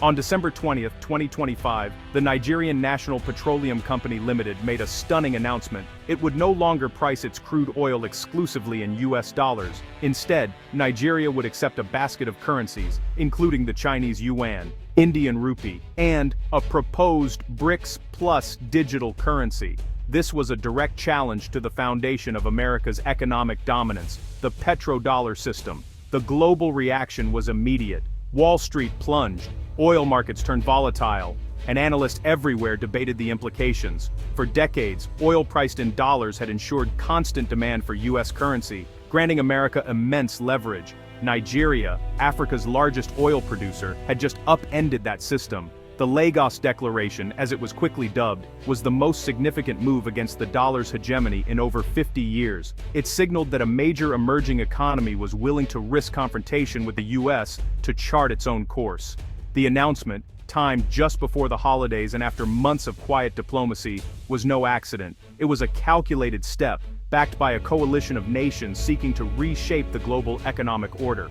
On December 20, 2025, the Nigerian National Petroleum Company Limited made a stunning announcement. It would no longer price its crude oil exclusively in US dollars. Instead, Nigeria would accept a basket of currencies, including the Chinese yuan, Indian rupee, and a proposed BRICS plus digital currency. This was a direct challenge to the foundation of America's economic dominance, the petrodollar system. The global reaction was immediate. Wall Street plunged, oil markets turned volatile, and analysts everywhere debated the implications. For decades, oil priced in dollars had ensured constant demand for US currency, granting America immense leverage. Nigeria, Africa's largest oil producer, had just upended that system. The Lagos Declaration, as it was quickly dubbed, was the most significant move against the dollar's hegemony in over 50 years. It signaled that a major emerging economy was willing to risk confrontation with the US to chart its own course. The announcement, timed just before the holidays and after months of quiet diplomacy, was no accident. It was a calculated step, backed by a coalition of nations seeking to reshape the global economic order.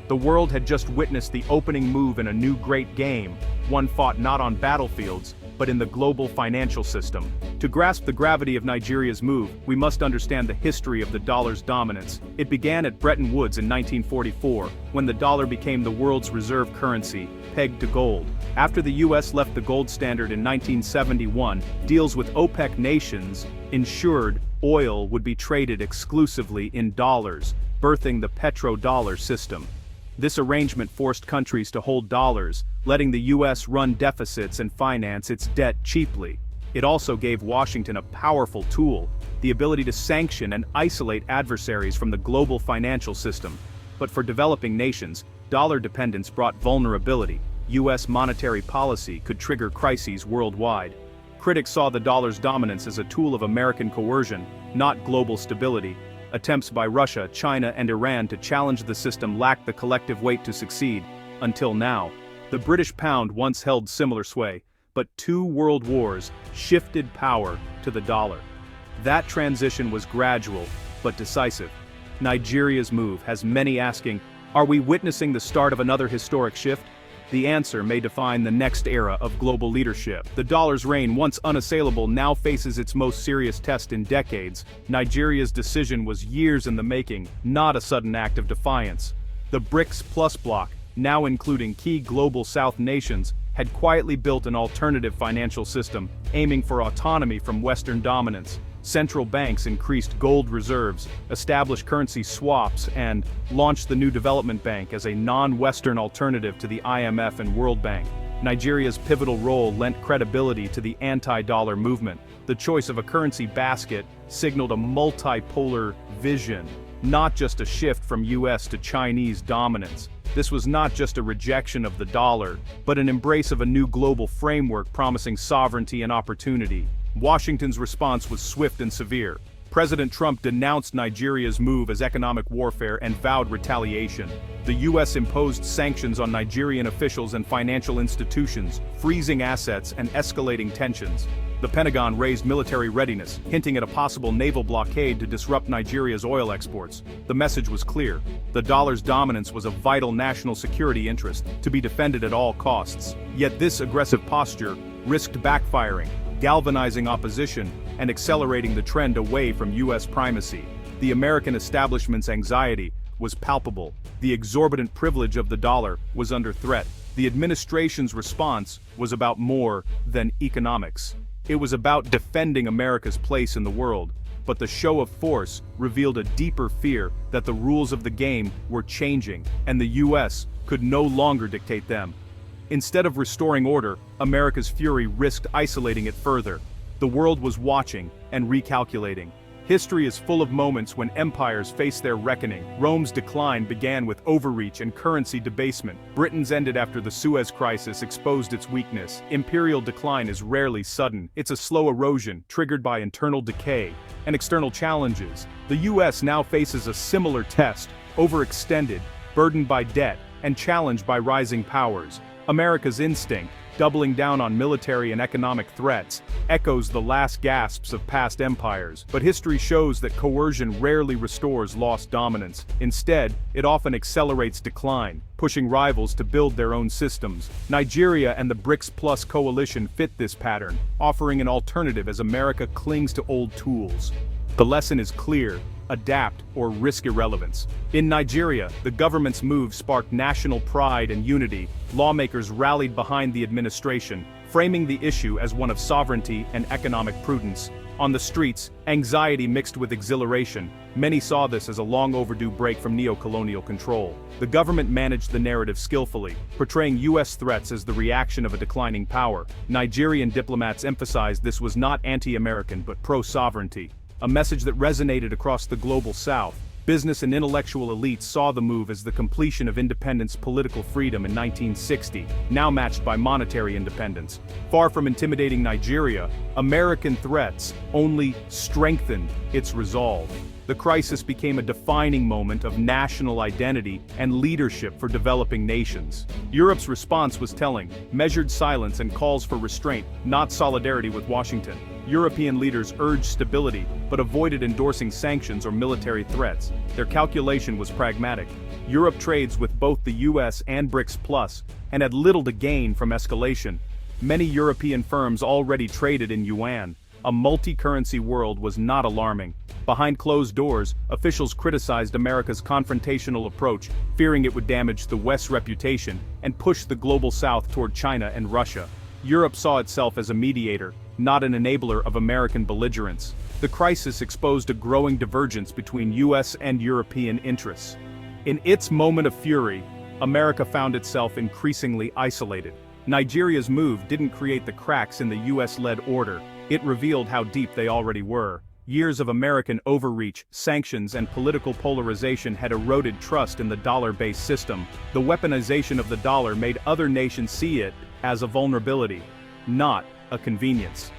The world had just witnessed the opening move in a new great game, one fought not on battlefields, but in the global financial system. To grasp the gravity of Nigeria's move, we must understand the history of the dollar's dominance. It began at Bretton Woods in 1944, when the dollar became the world's reserve currency, pegged to gold. After the US left the gold standard in 1971, deals with OPEC nations ensured oil would be traded exclusively in dollars, birthing the petrodollar system. This arrangement forced countries to hold dollars, letting the US run deficits and finance its debt cheaply. It also gave Washington a powerful tool, the ability to sanction and isolate adversaries from the global financial system. But for developing nations, dollar dependence brought vulnerability. US monetary policy could trigger crises worldwide. Critics saw the dollar's dominance as a tool of American coercion, not global stability. Attempts by Russia, China, and Iran to challenge the system lacked the collective weight to succeed, until now. The British pound once held similar sway, but 2 world wars shifted power to the dollar. That transition was gradual, but decisive. Nigeria's move has many asking, are we witnessing the start of another historic shift? The answer may define the next era of global leadership. The dollar's reign, once unassailable, now faces its most serious test in decades. Nigeria's decision was years in the making, not a sudden act of defiance. The BRICS Plus bloc, now including key global South nations, had quietly built an alternative financial system, aiming for autonomy from Western dominance. Central banks increased gold reserves, established currency swaps, and launched the new development bank as a non-Western alternative to the IMF and World Bank. Nigeria's pivotal role lent credibility to the anti-dollar movement. The choice of a currency basket signaled a multipolar vision, not just a shift from US to Chinese dominance. This was not just a rejection of the dollar, but an embrace of a new global framework promising sovereignty and opportunity. Washington's response was swift and severe. President Trump denounced Nigeria's move as economic warfare and vowed retaliation. The US imposed sanctions on Nigerian officials and financial institutions, freezing assets and escalating tensions. The Pentagon raised military readiness, hinting at a possible naval blockade to disrupt Nigeria's oil exports. The message was clear. The dollar's dominance was a vital national security interest, to be defended at all costs. Yet this aggressive posture risked backfiring, galvanizing opposition, and accelerating the trend away from US primacy. The American establishment's anxiety was palpable. The exorbitant privilege of the dollar was under threat. The administration's response was about more than economics. It was about defending America's place in the world. But the show of force revealed a deeper fear that the rules of the game were changing, and the US could no longer dictate them. Instead of restoring order, America's fury risked isolating it further. The world was watching and recalculating. History is full of moments when empires faced their reckoning. Rome's decline began with overreach and currency debasement. Britain's ended after the Suez Crisis exposed its weakness. Imperial decline is rarely sudden. It's a slow erosion, triggered by internal decay and external challenges. The US now faces a similar test, overextended, burdened by debt, and challenged by rising powers. America's instinct, doubling down on military and economic threats, echoes the last gasps of past empires. But history shows that coercion rarely restores lost dominance. Instead, it often accelerates decline, pushing rivals to build their own systems. Nigeria and the BRICS Plus coalition fit this pattern, offering an alternative as America clings to old tools. The lesson is clear: adapt or risk irrelevance. In Nigeria, the government's move sparked national pride and unity. Lawmakers rallied behind the administration, framing the issue as one of sovereignty and economic prudence. On the streets, anxiety mixed with exhilaration. Many saw this as a long overdue break from neo-colonial control. The government managed the narrative skillfully, portraying U.S. threats as the reaction of a declining power. Nigerian diplomats emphasized this was not anti-American but pro-sovereignty, a message that resonated across the global South. Business and intellectual elites saw the move as the completion of independence political freedom in 1960, now matched by monetary independence. Far from intimidating Nigeria, American threats only strengthened its resolve. The crisis became a defining moment of national identity and leadership for developing nations. Europe's response was telling: measured silence and calls for restraint, not solidarity with Washington. European leaders urged stability, but avoided endorsing sanctions or military threats. Their calculation was pragmatic. Europe trades with both the US and BRICS Plus, and had little to gain from escalation. Many European firms already traded in yuan. A multi-currency world was not alarming. Behind closed doors, officials criticized America's confrontational approach, fearing it would damage the West's reputation and push the global South toward China and Russia. Europe saw itself as a mediator, not an enabler of American belligerence. The crisis exposed a growing divergence between US and European interests. In its moment of fury, America found itself increasingly isolated. Nigeria's move didn't create the cracks in the US-led order. It revealed how deep they already were. Years of American overreach, sanctions, and political polarization had eroded trust in the dollar-based system. The weaponization of the dollar made other nations see it as a vulnerability, not a convenience.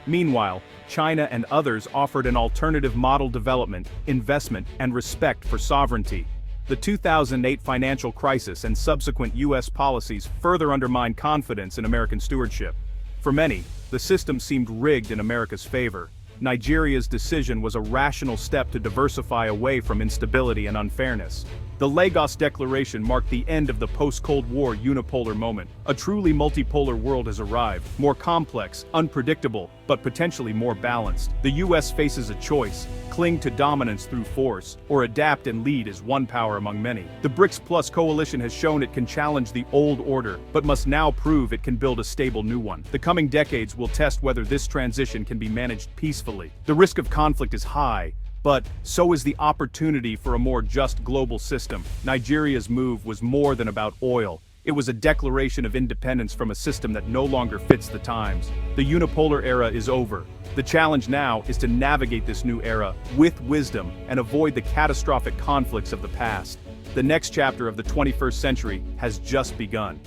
Meanwhile, China and others offered an alternative model: development, investment, and respect for sovereignty. The 2008 financial crisis and subsequent US policies further undermined confidence in American stewardship. For many, the system seemed rigged in America's favor. Nigeria's decision was a rational step to diversify away from instability and unfairness. The Lagos Declaration marked the end of the post-Cold War unipolar moment. A truly multipolar world has arrived, more complex, unpredictable, but potentially more balanced. The US faces a choice: cling to dominance through force, or adapt and lead as one power among many. The BRICS Plus coalition has shown it can challenge the old order, but must now prove it can build a stable new one. The coming decades will test whether this transition can be managed peacefully. The risk of conflict is high, but so is the opportunity for a more just global system. Nigeria's move was more than about oil. It was a declaration of independence from a system that no longer fits the times. The unipolar era is over. The challenge now is to navigate this new era with wisdom and avoid the catastrophic conflicts of the past. The next chapter of the 21st century has just begun.